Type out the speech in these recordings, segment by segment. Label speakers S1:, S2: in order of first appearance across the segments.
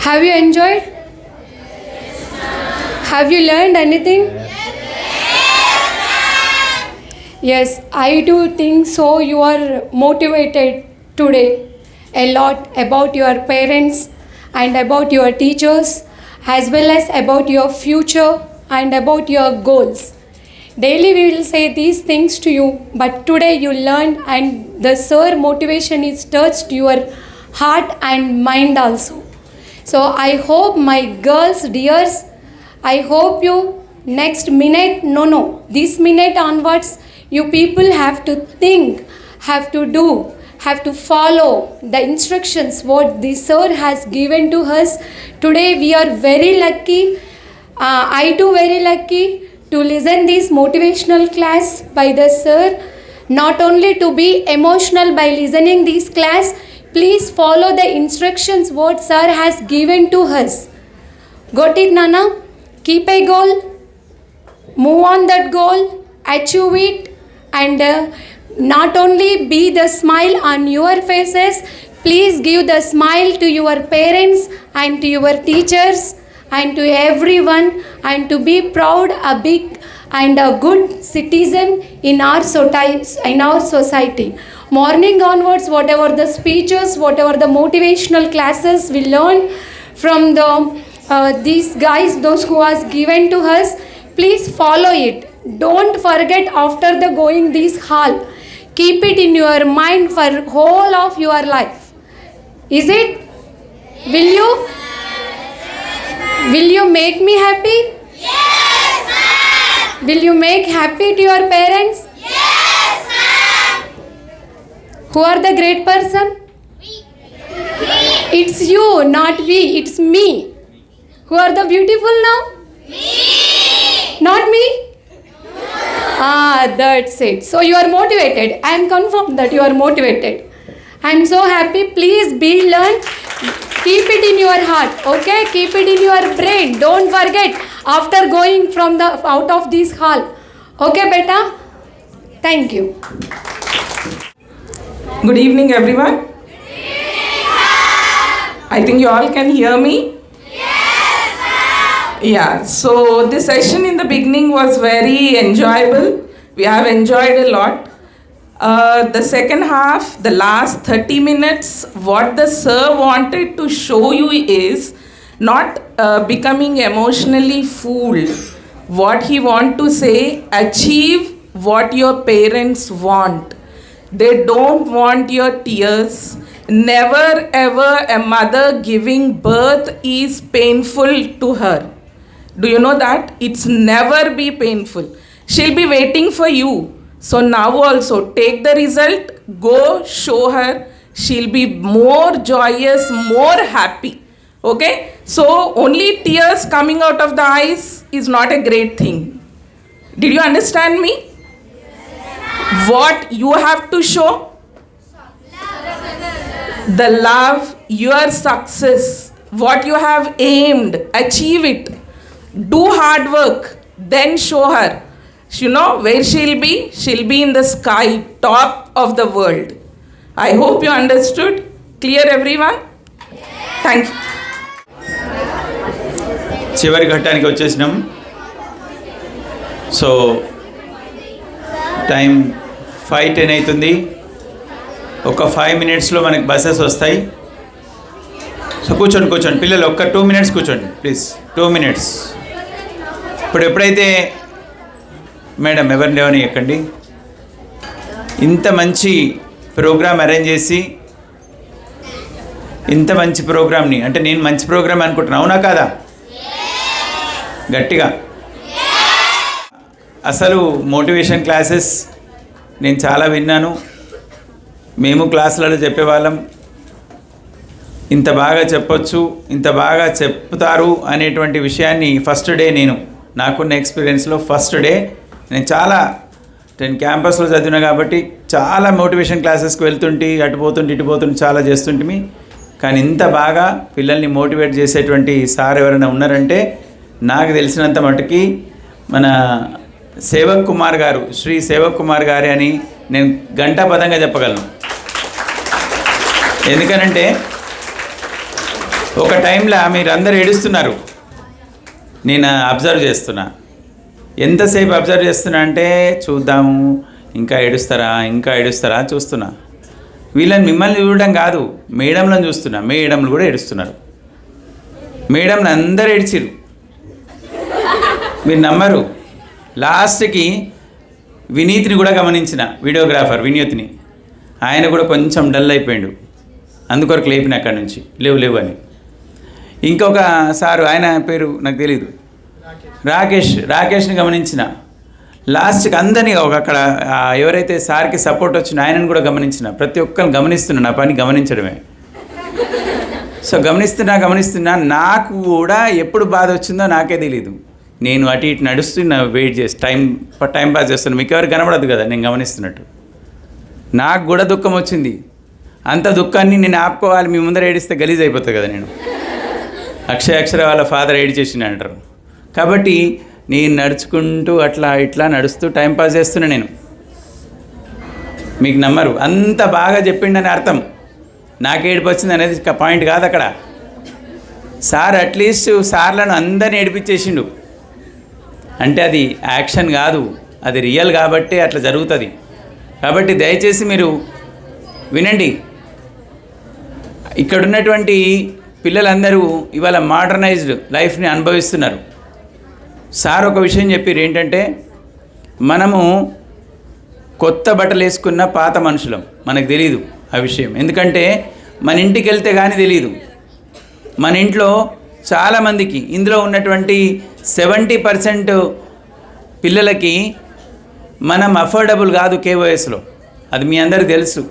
S1: Have you enjoyed? Have you learned anything? Yes, I do think so. You are motivated today a lot about your parents and about your teachers, as well as about your future and about your goals. Daily we will say these things to you, but today you learned, and the sir motivation is touched your heart and mind also. So I hope my girls, dears, I hope you next minute, this minute onwards, you people have to think, have to do, have to follow the instructions what the sir has given to us. Today we are very lucky, I too very lucky to listen this motivational class by the sir. Not only to be emotional by listening this class, please follow the instructions what sir has given to us. Got it, Nana? Keep a goal, move on that goal, achieve it, and not only be the smile on your faces, please give the smile to your parents and to your teachers and to everyone, and to be proud, a big and a good citizen in our society. Morning onwards, whatever the speeches, whatever the motivational classes we learn from these guys, those who has given to us, please follow it. Don't forget after the going this hall. Keep it in your mind for whole of your life. Is it? Will you make me happy?
S2: Yes, ma'am.
S1: Will you make happy to your parents?
S2: Yes, ma'am.
S1: Who are the great person?
S2: We.
S1: It's you, not we. It's me. Who are the beautiful now?
S2: Me.
S1: Not me? That's it. So you are motivated. I am confirmed that you are motivated. I am so happy. Please be learned. Keep it in your heart. Okay? Keep it in your brain. Don't forget after going from out of this hall. Okay, beta? Thank you.
S3: Good evening, everyone. I think you all can hear me.
S2: Yes, ma'am.
S3: Yeah, so this session in the beginning was very enjoyable. We have enjoyed a lot. The second half, the last 30 minutes, what the sir wanted to show you is not becoming emotionally fooled. What he want to say, achieve what your parents want. They don't want your tears. Never ever a mother giving birth is painful to her. Do you know that? It's never be painful. She'll be waiting for you. So now also take the result, go show her. She'll be more joyous, more happy. Okay? So only tears coming out of the eyes is not a great thing. Did you understand me? What you have to show? The love, your success, what you have aimed, achieve it. Do hard work, then show her. You know where she'll be? She'll be in the sky, top of the world. I hope you understood. Clear, everyone? Thank you.
S4: చివరి ఘట్టానికి వచ్చేసినాం. So time 5:10 అవుతుంది. ఒక 5 మినిట్స్లో మనకి buses వస్తాయి. So కూర్చోండి పిల్లలు, ఒక్క 2 మినిట్స్ కూర్చోండి ప్లీజ్. 2 మినిట్స్. ఇప్పుడు ఎప్పుడైతే మేడం ఎవరిని లేవని ఎక్కండి. ఇంత మంచి ప్రోగ్రామ్ అరేంజ్ చేసి, ఇంత మంచి ప్రోగ్రామ్ని, అంటే నేను మంచి ప్రోగ్రామ్ అనుకుంటున్నా, అవునా కాదా? గట్టిగా. అసలు మోటివేషన్ క్లాసెస్ నేను చాలా విన్నాను. మేము క్లాసులలో చెప్పేవాళ్ళం. ఇంత బాగా చెప్పొచ్చు, ఇంత బాగా చెప్తారు అనేటువంటి విషయాన్ని ఫస్ట్ డే నాకున్న ఎక్స్పీరియన్స్లో ఫస్ట్ డే నేను చాలా 10 క్యాంపస్లో చదివినా కాబట్టి చాలా మోటివేషన్ క్లాసెస్కి వెళ్తుంటే ఇటు పోతుంటే చాలా చేస్తుంటే, కానీ ఇంత బాగా పిల్లల్ని మోటివేట్ చేసేటువంటి సార్ ఎవరైనా ఉన్నారంటే నాకు తెలిసినంత మటుకి మన సేవక్ కుమార్ గారు, శ్రీ సేవక్ కుమార్ గారే అని నేను ఘంటాపదంగా చెప్పగలను. ఎందుకనంటే ఒక టైంలో మీరు అందరు ఏడుస్తున్నారు, నేను అబ్జర్వ్ చేస్తున్నా. ఎంతసేపు అబ్జర్వ్ చేస్తున్నా అంటే చూద్దాము ఇంకా ఏడుస్తారా చూస్తున్నా. వీళ్ళని మిమ్మల్ని చూడడం కాదు, మేడంలను చూస్తున్నా. మేడంలు కూడా ఏడుస్తున్నారు. మేడంలు అందరు ఏడ్చిరు, మీరు నమ్మరు. లాస్ట్కి వినీత్ని కూడా గమనించిన, వీడియోగ్రాఫర్ వినీత్ని. ఆయన కూడా కొంచెం డల్ అయిపోయాడు, అందుకొరకు లేపిన అక్కడి నుంచి లేవు అని. ఇంకొక సారు, ఆయన పేరు నాకు తెలీదు, రాకేష్ని గమనించిన. లాస్ట్కి అందరినీ అక్కడ ఎవరైతే సార్కి సపోర్ట్ వచ్చిన ఆయనను కూడా గమనించిన. ప్రతి ఒక్కరిని గమనిస్తున్నా, నా పని గమనించడమే. సో గమనిస్తున్నా నాకు కూడా ఎప్పుడు బాధ వచ్చిందో నాకే తెలీదు. నేను అటు ఇటు నడుస్తున్నా, వెయిట్ చేసి టైం పాస్ చేస్తున్నాను. మీకు ఎవరికి కనబడదు కదా నేను గమనిస్తున్నట్టు. నాకు కూడా దుఃఖం వచ్చింది. అంత దుఃఖాన్ని నేను ఆపుకోవాలి, మీ ముందర ఏడిస్తే గలీజ్ అయిపోతుంది కదా. నేను అక్షర వాళ్ళ ఫాదర్ ఏడి చేసిన అంటారు. కాబట్టి నేను నడుచుకుంటూ అట్లా ఇట్లా నడుస్తూ టైంపాస్ చేస్తున్నా. నేను మీకు నమ్మరు, అంత బాగా చెప్పిండని అర్థం. నాకు ఏడుపు వచ్చింది అనేది పాయింట్ కాదు అక్కడ. సార్ అట్లీస్ట్ సార్లను అందరిని ఏడిపించేసిండు అంటే అది యాక్షన్ కాదు, అది రియల్ కాబట్టి అట్లా జరుగుతుంది. కాబట్టి దయచేసి మీరు వినండి. ఇక్కడ ఉన్నటువంటి పిల్లలందరూ ఇవాళ మోడర్నైజ్డ్ లైఫ్ని అనుభవిస్తున్నారు. సార్ ఒక విషయం చెప్పారు, ఏంటంటే మనము కొత్త బట్టలు వేసుకున్న పాత మనుషులం, మనకు తెలీదు ఆ విషయం. ఎందుకంటే మన ఇంటికి వెళ్తే కానీ తెలీదు. మన ఇంట్లో చాలామందికి, ఇందులో ఉన్నటువంటి 70% పిల్లలకి మనం అఫోర్డబుల్ కాదు కేవైఎస్లో. అది మీ అందరికీ తెలుసు.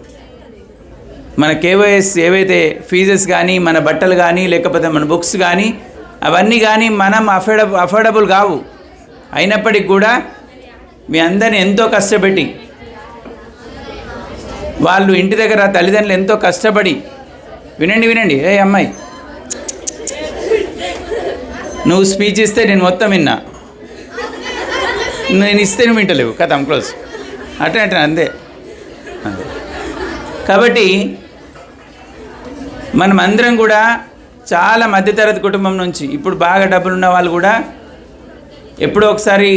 S4: మన కేవైఎస్ ఏవైతే ఫీజెస్ కానీ, మన బట్టలు కానీ, లేకపోతే మన బుక్స్ కానీ, అవన్నీ కానీ మనం అఫోర్డబుల్ కావు. అయినప్పటికీ కూడా మీ అందరిని ఎంతో కష్టపెట్టి, వాళ్ళు ఇంటి దగ్గర తల్లిదండ్రులు ఎంతో కష్టపడి, వినండి ఏ అమ్మాయి నువ్వు స్పీచ్ ఇస్తే నేను మొత్తం విన్నా, నేను ఇస్తే నువ్వు వింటలేవు, కథం క్లోజ్. అట్లా అంతే. కాబట్టి మనం అందరం కూడా చాలా మధ్యతరగతి కుటుంబం నుంచి, ఇప్పుడు బాగా డబ్బులు ఉన్న వాళ్ళు కూడా ఎప్పుడో ఒకసారి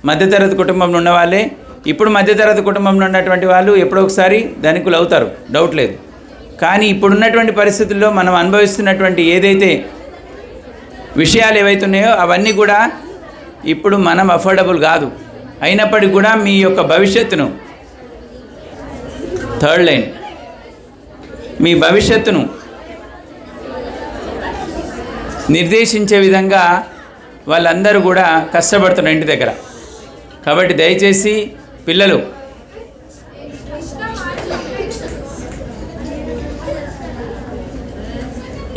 S4: మధ్యతరగతి కుటుంబంలో ఉన్న వాళ్ళే, ఇప్పుడు మధ్యతరగతి కుటుంబంలో ఉన్నటువంటి వాళ్ళు ఎప్పుడో ఒకసారి ధనికులు అవుతారు, డౌట్ లేదు. కానీ ఇప్పుడున్నటువంటి పరిస్థితుల్లో మనం అనుభవిస్తున్నటువంటి ఏదైతే విషయాలు ఏవైతే ఉన్నాయో అవన్నీ కూడా ఇప్పుడు మనం అఫోర్డబుల్ కాదు. అయినప్పటికీ కూడా మీ యొక్క భవిష్యత్తును, థర్డ్ లైన్, మీ భవిష్యత్తును నిర్దేశించే విధంగా వాళ్ళందరూ కూడా కష్టపడుతున్నారు ఇంటి దగ్గర. కాబట్టి దయచేసి పిల్లలు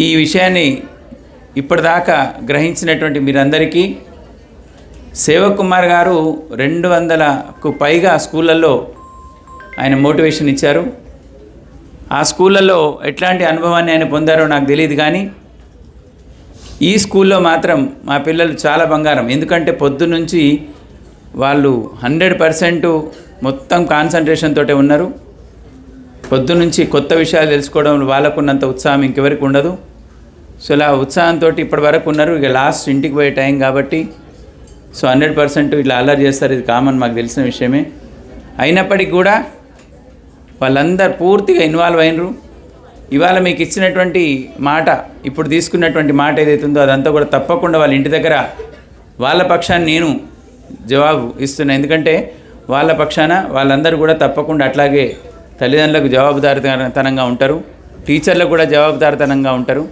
S4: ఈ విషయాన్ని ఇప్పటిదాకా గ్రహించినటువంటి మీరందరికీ సేవక్ కుమార్ గారు 200కు పైగా స్కూళ్ళల్లో ఆయన మోటివేషన్ ఇచ్చారు. ఆ స్కూళ్ళల్లో ఎట్లాంటి అనుభవాన్ని ఆయన పొందారో నాకు తెలియదు, కానీ ఈ స్కూల్లో మాత్రం మా పిల్లలు చాలా బంగారం. ఎందుకంటే పొద్దున్నుంచి వాళ్ళు 100% మొత్తం కాన్సన్ట్రేషన్ తోటే ఉన్నారు. పొద్దున్నుంచి కొత్త విషయాలు తెలుసుకోవడం వాళ్ళకున్నంత ఉత్సాహం ఇంకెవరికి ఉండదు. సో ఇలా ఉత్సాహంతో ఇప్పటి వరకు ఉన్నారు. ఇక లాస్ట్ ఇంటికి పోయే టైం కాబట్టి సో 100% ఇట్లా అల్లరి చేస్తారు, ఇది కామన్, మాకు తెలిసిన విషయమే. అయినప్పటికీ కూడా వాళ్ళందరూ పూర్తిగా ఇన్వాల్వ్ అయినరు. ఇవాళ మీకు ఇచ్చినటువంటి మాట, ఇప్పుడు తీసుకున్నటువంటి మాట ఏదైతుందో అదంతా కూడా తప్పకుండా వాళ్ళ ఇంటి దగ్గర వాళ్ళ పక్షాన్ని నేను జవాబు ఇస్తున్నా. ఎందుకంటే వాళ్ళ పక్షాన వాళ్ళందరూ కూడా తప్పకుండా అట్లాగే తల్లిదండ్రులకు జవాబుదారితనంగా ఉంటారు, టీచర్లకు కూడా జవాబుదారితనంగా ఉంటారు.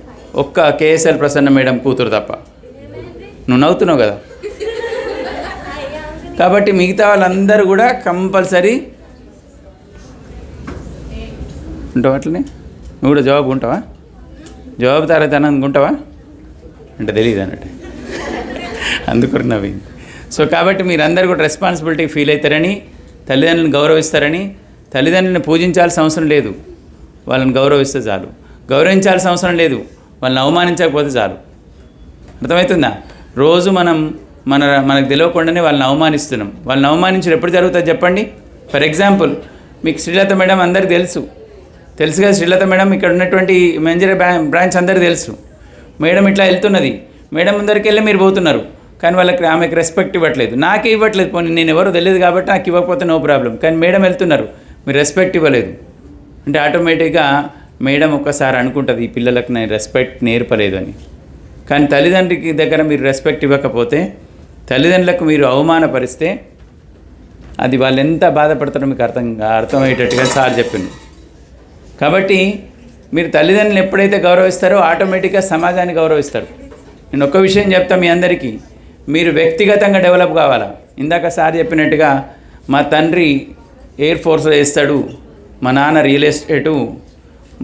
S4: ఒక్క కేఎస్ఎల్ ప్రసన్న మేడం కూతురు తప్ప. నువ్వు నవ్వుతున్నావు కదా. కాబట్టి మిగతా వాళ్ళందరూ కూడా కంపల్సరీ ఉంటావు. అట్లనే నువ్వు కూడా జవాబు ఉంటావా? జవాబుదారితనంగా ఉంటావా అంటే తెలియదు అన్నట్టు, అందుకొరకు నవ్వింది. సో కాబట్టి మీరందరూ కూడా రెస్పాన్సిబిలిటీ ఫీల్ అవుతారని, తల్లిదండ్రులను గౌరవిస్తారని. తల్లిదండ్రులను పూజించాల్సిన అవసరం లేదు, వాళ్ళని గౌరవిస్తే చాలు. గౌరవించాల్సిన అవసరం లేదు, వాళ్ళని అవమానించకపోతే చాలు. అర్థమవుతుందా? రోజు మనకు తెలియకుండానే వాళ్ళని అవమానిస్తున్నాం. వాళ్ళని అవమానించడం ఎప్పుడు జరుగుతుంది చెప్పండి? ఫర్ ఎగ్జాంపుల్ మీకు శ్రీలత మేడం అందరికీ తెలుసు, తెలుసు కదా శ్రీలత మేడం, ఇక్కడ ఉన్నటువంటి మంజీరా బ్రాంచ్ అందరికీ తెలుసు. మేడం ఇట్లా వెళ్తున్నది, మేడం ముందరికి వెళ్ళి మీరు పోతున్నారు, కానీ వాళ్ళకి ఆమెకు రెస్పెక్ట్ ఇవ్వట్లేదు, నాకే ఇవ్వట్లేదు. పోనీ నేను ఎవరో తెలియదు కాబట్టి నాకు ఇవ్వకపోతే నో ప్రాబ్లం, కానీ మేడం వెళ్తున్నారు, మీరు రెస్పెక్ట్ ఇవ్వలేదు అంటే ఆటోమేటిక్గా మేడం ఒక్కసారి అనుకుంటుంది ఈ పిల్లలకు నేను రెస్పెక్ట్ నేర్పలేదు అని. కానీ తల్లిదండ్రికి దగ్గర మీరు రెస్పెక్ట్ ఇవ్వకపోతే, తల్లిదండ్రులకు మీరు అవమానపరిస్తే అది వాళ్ళు ఎంత బాధపడతారో మీకు అర్థమయ్యేటట్టుగా సార్ చెప్పింది. కాబట్టి మీరు తల్లిదండ్రులను ఎప్పుడైతే గౌరవిస్తారో ఆటోమేటిక్గా సమాజాన్ని గౌరవిస్తారు. నేను ఒక్క విషయం చెప్తా మీ అందరికీ, మీరు వ్యక్తిగతంగా డెవలప్ కావాలా. ఇందాక సార్ చెప్పినట్టుగా మా తండ్రి ఎయిర్ ఫోర్స్లో చేస్తాడు, మా నాన్న రియల్ ఎస్టేటు,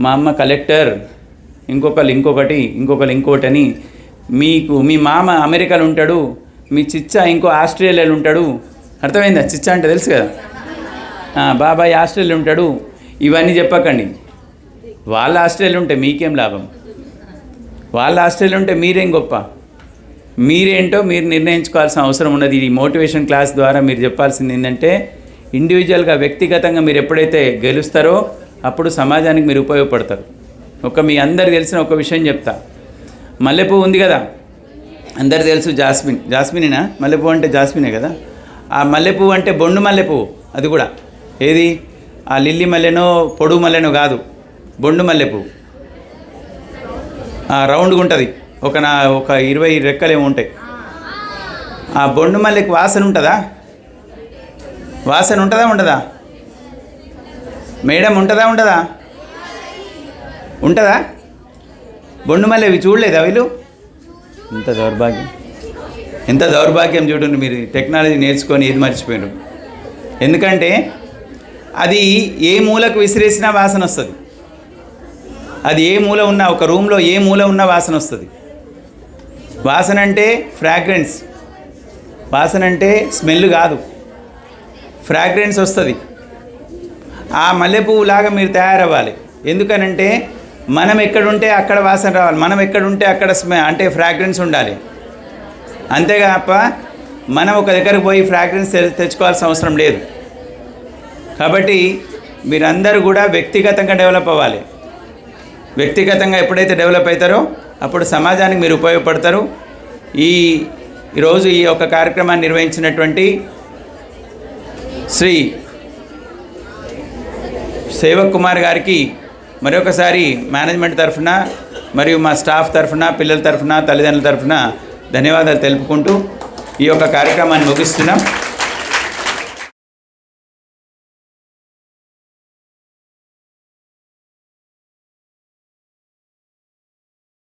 S4: మా అమ్మ కలెక్టర్, ఇంకొకటి ఇంకోటి అని, మీకు మీ మామ అమెరికాలో ఉంటాడు, మీ చిచ్చా ఇంకో ఆస్ట్రేలియాలో ఉంటాడు. అర్థమైందా? చిచ్చా అంటే తెలుసు కదా, బాబాయ్ ఆస్ట్రేలియా ఉంటాడు. ఇవన్నీ చెప్పకండి. వాళ్ళ ఆస్ట్రేలియా ఉంటే మీకేం లాభం? వాళ్ళ ఆస్ట్రేలియా ఉంటే మీరేం గొప్ప? మీరేంటో మీరు నిర్ణయించుకోవాల్సిన అవసరం ఉన్నది. ఈ మోటివేషన్ క్లాస్ ద్వారా మీరు చెప్పాల్సింది ఏంటంటే, ఇండివిజువల్గా వ్యక్తిగతంగా మీరు ఎప్పుడైతే గెలుస్తారో అప్పుడు సమాజానికి మీరు ఉపయోగపడతారు. మీ అందరికి తెలిసిన ఒక విషయం చెప్తా. మల్లెపువ్వు ఉంది కదా, అందరు తెలుసు, జాస్మినేనా? మల్లెపువ్వు అంటే జాస్మినే కదా. ఆ మల్లెపువ్వు అంటే బొండు మల్లెపువ్వు, అది కూడా ఏది ఆ లిల్లీ మల్లెనో పొడుగు మల్లెనో కాదు, బొండు మల్లెపువ్వు. రౌండ్గా ఉంటుంది, ఒక 20 రెక్కలు ఏమో ఉంటాయి. ఆ బొండు మల్లెకి వాసన ఉంటుందా? వాసన ఉంటుందా ఉండదా? మేడం ఉంటుందా ఉండదా? ఉంటుందా? బొండు మల్లె ఇవి చూడలేదా వీళ్ళు? ఎంత దౌర్భాగ్యం చూడండి. మీరు టెక్నాలజీ నేర్చుకొని ఏది మర్చిపోయారు. ఎందుకంటే అది ఏ మూలకు విసిరేసినా వాసన వస్తుంది. అది ఏ మూల ఉన్నా, ఒక రూమ్లో ఏ మూల ఉన్నా వాసన వస్తుంది. వాసన అంటే ఫ్రాగ్రెన్స్, వాసన అంటే స్మెల్ కాదు, ఫ్రాగ్రెన్స్ వస్తుంది. ఆ మల్లెపువ్వులాగా మీరు తయారవ్వాలి. ఎందుకనంటే మనం ఎక్కడుంటే అక్కడ వాసన రావాలి, మనం ఎక్కడుంటే అక్కడ అంటే ఫ్రాగ్రెన్స్ ఉండాలి. అంతేగాప మనం ఒక దగ్గరకు పోయి ఫ్రాగ్రెన్స్ తెచ్చుకోవాల్సిన అవసరం లేదు. కాబట్టి మీరందరూ కూడా వ్యక్తిగతంగా డెవలప్ అవ్వాలి. వ్యక్తిగతంగా ఎప్పుడైతే డెవలప్ అవుతారో అప్పుడు సమాజానికి మీరు ఉపయోగపడతారు. ఈరోజు ఈ యొక్క కార్యక్రమాన్ని నిర్వహించినటువంటి శ్రీ సేవక్ కుమార్ గారికి మరొకసారి మేనేజ్మెంట్ తరఫున మరియు మా స్టాఫ్ తరఫున, పిల్లల తరఫున, తల్లిదండ్రుల తరఫున ధన్యవాదాలు తెలుపుకుంటూ ఈ యొక్క కార్యక్రమాన్ని ముగిస్తున్నాం.